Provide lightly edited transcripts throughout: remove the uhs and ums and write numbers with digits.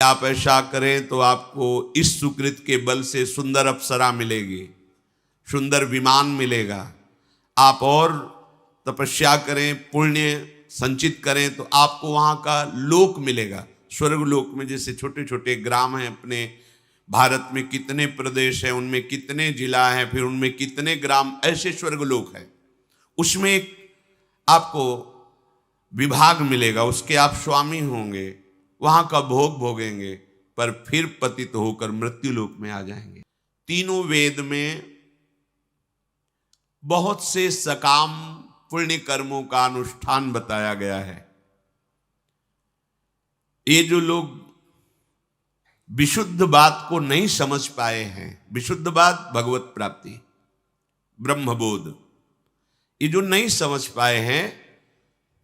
आप ऐसा करें तो आपको इस सुकृत के बल से सुंदर अप्सरा मिलेगी, सुंदर विमान मिलेगा। आप और तपस्या करें, पुण्य संचित करें तो आपको वहाँ का लोक मिलेगा। स्वर्ग लोक में जैसे छोटे छोटे ग्राम हैं, अपने भारत में कितने प्रदेश हैं, उनमें कितने जिला हैं, फिर उनमें कितने ग्राम, ऐसे स्वर्ग लोक है। उसमें एक आपको विभाग मिलेगा, उसके आप स्वामी होंगे, वहाँ का भोग भोगेंगे, पर फिर पतित होकर मृत्यु लोक में आ जाएंगे। तीनों वेद में बहुत से सकाम पुण्य कर्मों का अनुष्ठान बताया गया है। ये जो लोग विशुद्ध बात को नहीं समझ पाए हैं, विशुद्ध बात भगवत प्राप्ति, ब्रह्मबोध, ये जो नहीं समझ पाए हैं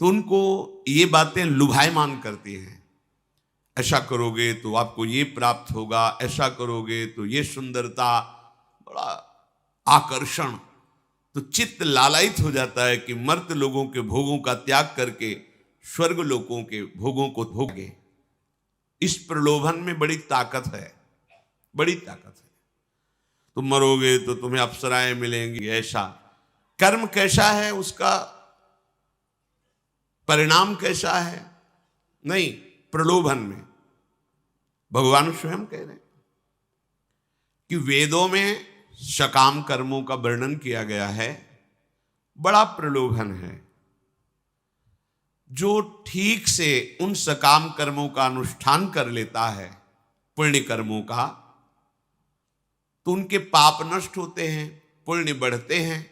तो उनको ये बातें लुभायमान करती हैं। ऐसा करोगे तो आपको ये प्राप्त होगा, ऐसा करोगे तो ये सुंदरता, बड़ा आकर्षण, तो चित्त लालायित हो जाता है कि मर्त लोगों के भोगों का त्याग करके स्वर्ग लोगों के भोगों को भोगे। इस प्रलोभन में बड़ी ताकत है, बड़ी ताकत है। तुम मरोगे तो तुम्हें अप्सराएं मिलेंगी, ऐसा। कर्म कैसा है, उसका परिणाम कैसा है, नहीं, प्रलोभन में। भगवान स्वयं कह रहे हैं कि वेदों में सकाम कर्मों का वर्णन किया गया है, बड़ा प्रलोभन है। जो ठीक से उन सकाम कर्मों का अनुष्ठान कर लेता है, पुण्य कर्मों का, तो उनके पाप नष्ट होते हैं, पुण्य बढ़ते हैं,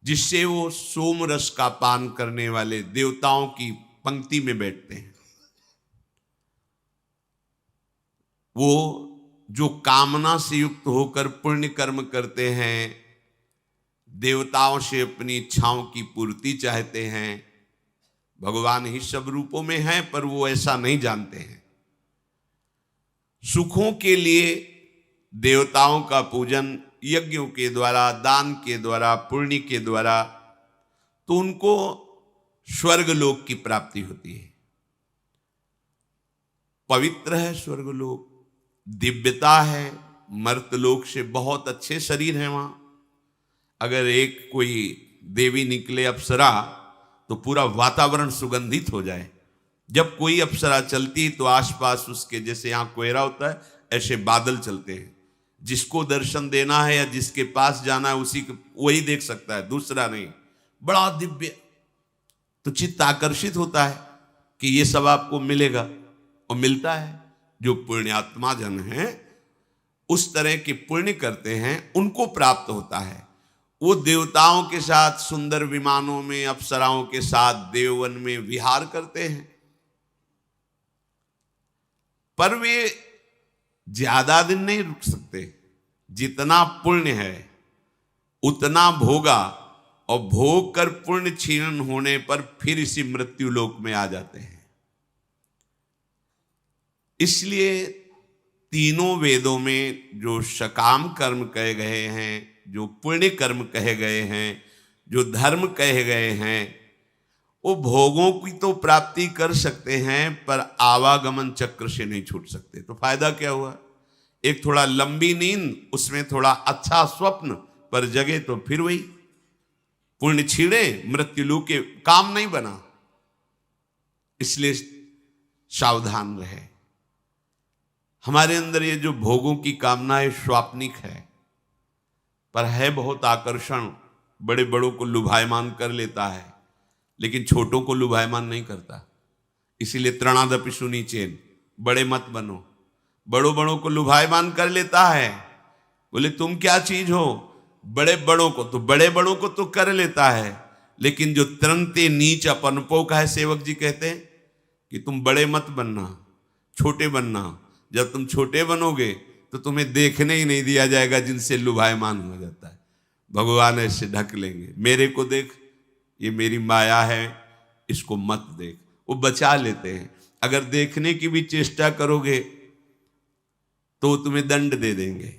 जिससे वो सोम रस का पान करने वाले देवताओं की पंक्ति में बैठते हैं। वो जो कामना से युक्त होकर पुण्य कर्म करते हैं, देवताओं से अपनी इच्छाओं की पूर्ति चाहते हैं, भगवान ही सब रूपों में हैं, पर वो ऐसा नहीं जानते हैं। सुखों के लिए देवताओं का पूजन यज्ञों के द्वारा, दान के द्वारा, पुण्य के द्वारा, तो उनको स्वर्ग लोक की प्राप्ति होती है। पवित्र है स्वर्ग लोक, दिव्यता है, मर्तलोक से बहुत अच्छे शरीर हैं वहां। अगर एक कोई देवी निकले अप्सरा तो पूरा वातावरण सुगंधित हो जाए। जब कोई अप्सरा चलती तो आसपास उसके, जैसे यहां कोहरा होता है, ऐसे बादल चलते हैं। जिसको दर्शन देना है या जिसके पास जाना है उसी को वही देख सकता है, दूसरा नहीं। बड़ा दिव्य, तो चित्त आकर्षित होता है कि ये सब आपको मिलेगा, और मिलता है। जो पुण्यात्मा जन हैं, उस तरह के पुण्य करते हैं, उनको प्राप्त होता है। वो देवताओं के साथ सुंदर विमानों में, अप्सराओं के साथ देववन में विहार करते हैं, पर वे ज्यादा दिन नहीं रुक सकते। जितना पुण्य है उतना भोगा, और भोग कर पुण्य क्षीण होने पर फिर इसी मृत्यु लोक में आ जाते हैं। इसलिए तीनों वेदों में जो सकाम कर्म कहे गए हैं, जो पुण्य कर्म कहे गए हैं, जो धर्म कहे गए हैं, वो भोगों की तो प्राप्ति कर सकते हैं, पर आवागमन चक्र से नहीं छूट सकते। तो फायदा क्या हुआ? एक थोड़ा लंबी नींद, उसमें थोड़ा अच्छा स्वप्न, पर जगे तो फिर वही पुण्य छीड़े, मृत्यु लोक के काम नहीं बना। इसलिए सावधान रहे। हमारे अंदर ये जो भोगों की कामना है, स्वाप्निक है, पर है बहुत आकर्षण, बड़े बड़ों को लुभायमान कर लेता है, लेकिन छोटों को लुभायमान नहीं करता। इसीलिए त्रणादपि सुनीचेन, बड़े मत बनो। बड़ों बड़ों को लुभायमान कर लेता है, बोले तुम क्या चीज हो, बड़े बड़ों को तो, बड़े बड़ों को तो कर लेता है, लेकिन जो तरंते नीच अपनपो का है, सेवक जी कहते हैं कि तुम बड़े मत बनना, छोटे बनना। जब तुम छोटे बनोगे तो तुम्हें देखने ही नहीं दिया जाएगा जिनसे लुभायमान हो जाता है। भगवान ऐसे ढक लेंगे, मेरे को देख, ये मेरी माया है, इसको मत देख। वो बचा लेते हैं। अगर देखने की भी चेष्टा करोगे तो तुम्हें दंड दे देंगे,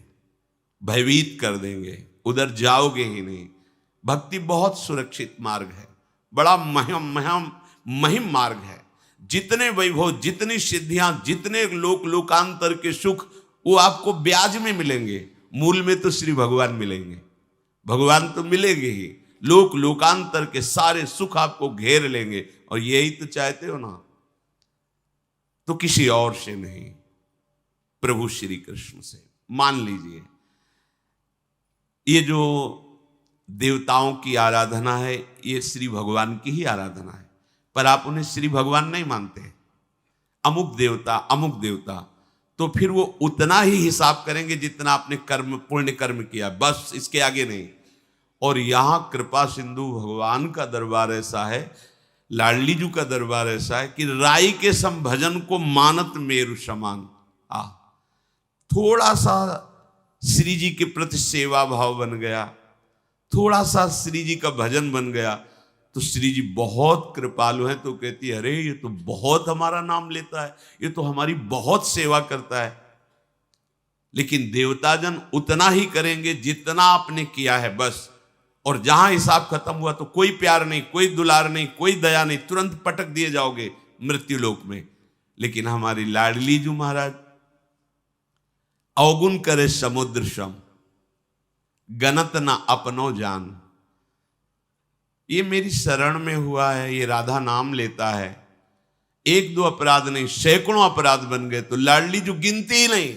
भयभीत कर देंगे, उधर जाओगे ही नहीं। भक्ति बहुत सुरक्षित मार्ग है, बड़ा महिम मार्ग है। जितने वैभव, जितनी सिद्धियां, जितने लोक लोकांतर के सुख, वो आपको ब्याज में मिलेंगे। मूल में तो श्री भगवान मिलेंगे, भगवान तो मिलेंगे ही। लोक लोकांतर के सारे सुख आपको घेर लेंगे, और यही तो चाहते हो ना, तो किसी और से नहीं, प्रभु श्री कृष्ण से। मान लीजिए ये जो देवताओं की आराधना है, ये श्री भगवान की ही आराधना है, पर आप उन्हें श्री भगवान नहीं मानते, अमुक देवता अमुक देवता, तो फिर वो उतना ही हिसाब करेंगे जितना आपने कर्म, पुण्य कर्म किया, बस इसके आगे नहीं। और यहां कृपा सिंधु भगवान का दरबार ऐसा है, लाडली जू का दरबार ऐसा है कि राई के सम भजन को मानत मेरु समान। थोड़ा सा श्री जी के प्रति सेवा भाव बन गया, थोड़ा सा श्री जी का भजन बन गया, तो श्री जी बहुत कृपालु हैं, तो कहती है अरे ये तो बहुत हमारा नाम लेता है, ये तो हमारी बहुत सेवा करता है। लेकिन देवताजन उतना ही करेंगे जितना आपने किया है, बस। और जहां हिसाब खत्म हुआ तो कोई प्यार नहीं, कोई दुलार नहीं, कोई दया नहीं, तुरंत पटक दिए जाओगे मृत्यु लोक में। लेकिन हमारी लाडली जू महाराज, अवगुण करे समुद्र सम, गनत न अपनो जान। ये मेरी शरण में हुआ है, ये राधा नाम लेता है, एक दो अपराध नहीं सैकड़ों अपराध बन गए तो लाडली जो गिनती ही नहीं।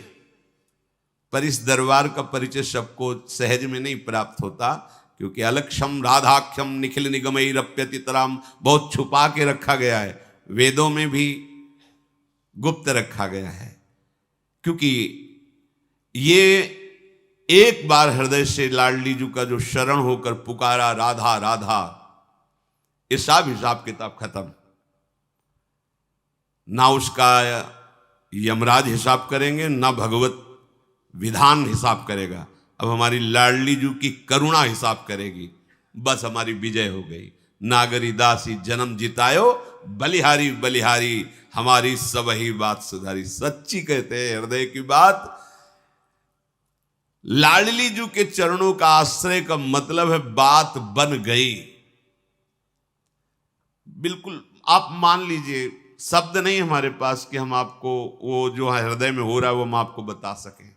पर इस दरबार का परिचय सबको सहज में नहीं प्राप्त होता, क्योंकि अलक्षम राधाख्यम निखिल निगमई रप्यतितराम बहुत छुपा के रखा गया है, वेदों में भी गुप्त रखा गया है। क्योंकि ये एक बार हृदय से लाडली जू का जो शरण होकर पुकारा राधा राधा, ये सब हिसाब किताब खत्म। ना उसका यमराज हिसाब करेंगे, ना भगवत विधान हिसाब करेगा। अब हमारी लाडली जू की करुणा हिसाब करेगी, बस हमारी विजय हो गई। नागरी दासी जन्म जितायो, बलिहारी बलिहारी हमारी सब ही बात सुधारी। सच्ची कहते हैं हृदय की बात। लाडली जू के चरणों का आश्रय का मतलब है बात बन गई। बिल्कुल आप मान लीजिए, शब्द नहीं हमारे पास कि हम आपको वो जो हृदय में हो रहा है वो हम आपको बता सकें।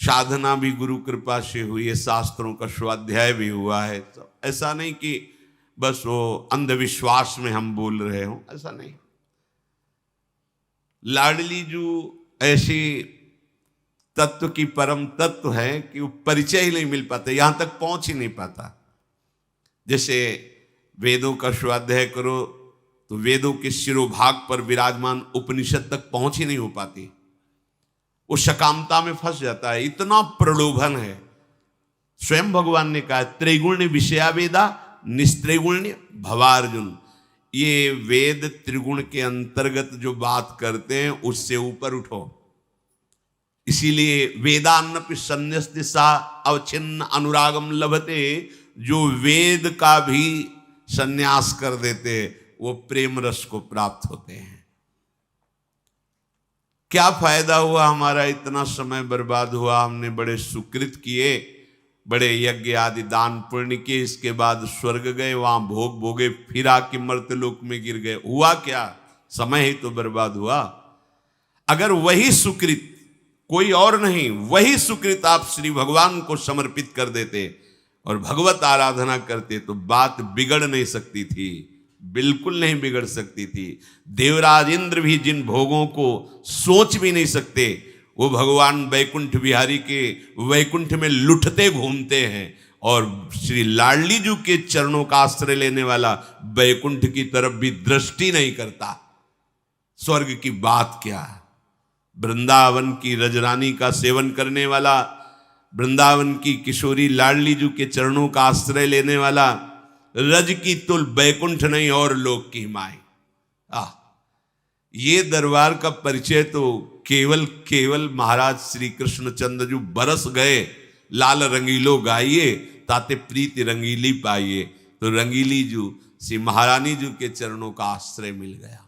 साधना भी गुरु कृपा से हुई है, शास्त्रों का स्वाध्याय भी हुआ है। तो ऐसा नहीं कि बस वो अंधविश्वास में हम बोल रहे हो, ऐसा नहीं। लाडली जू ऐसी तत्व की परम तत्व है कि वो परिचय ही नहीं मिल पाता, यहां तक पहुंच ही नहीं पाता। जैसे वेदों का स्वाध्याय करो तो वेदों के शिरोभाग पर विराजमान उपनिषद तक पहुंच ही नहीं हो पाती, वो सकामता में फंस जाता है, इतना प्रलोभन है। स्वयं भगवान ने कहा त्रिगुण विषया वेदा निस्त्रिगुण्य भवार्जुन। ये वेद त्रिगुण के अंतर्गत जो बात करते हैं उससे ऊपर उठो। इसीलिए वेदान्नपि संन्यस्ति सा अवच्छिन्न अनुरागम लभते, जो वेद का भी संन्यास कर देते वो प्रेम रस को प्राप्त होते हैं। क्या फायदा हुआ हमारा, इतना समय बर्बाद हुआ, हमने बड़े सुकृत किए, बड़े यज्ञ आदि दान पुण्य किए, इसके बाद स्वर्ग गए, वहां भोग भोगे, फिर आके मर्त्यलोक में गिर गए। हुआ क्या, समय ही तो बर्बाद हुआ। अगर वही सुकृत, कोई और नहीं, वही सुकृत आप श्री भगवान को समर्पित कर देते और भगवत आराधना करते तो बात बिगड़ नहीं सकती थी, बिल्कुल नहीं बिगड़ सकती थी। देवराज इंद्र भी जिन भोगों को सोच भी नहीं सकते, वो भगवान वैकुंठ बिहारी के वैकुंठ में लुटते घूमते हैं, और श्री लाडली जू के चरणों का आश्रय लेने वाला वैकुंठ की तरफ भी दृष्टि नहीं करता। स्वर्ग की बात क्या, वृंदावन की रजरानी का सेवन करने वाला, वृंदावन की किशोरी लाडली जू के चरणों का आश्रय लेने वाला, रज की तुल बैकुंठ नहीं और लोक की माई। ये दरबार का परिचय तो केवल महाराज श्री कृष्णचंद्र जू बरस गए, लाल रंगीलो गाइए ताते प्रीति रंगीली पाइए। तो रंगीली जू श्री महारानी जू के चरणों का आश्रय मिल गया।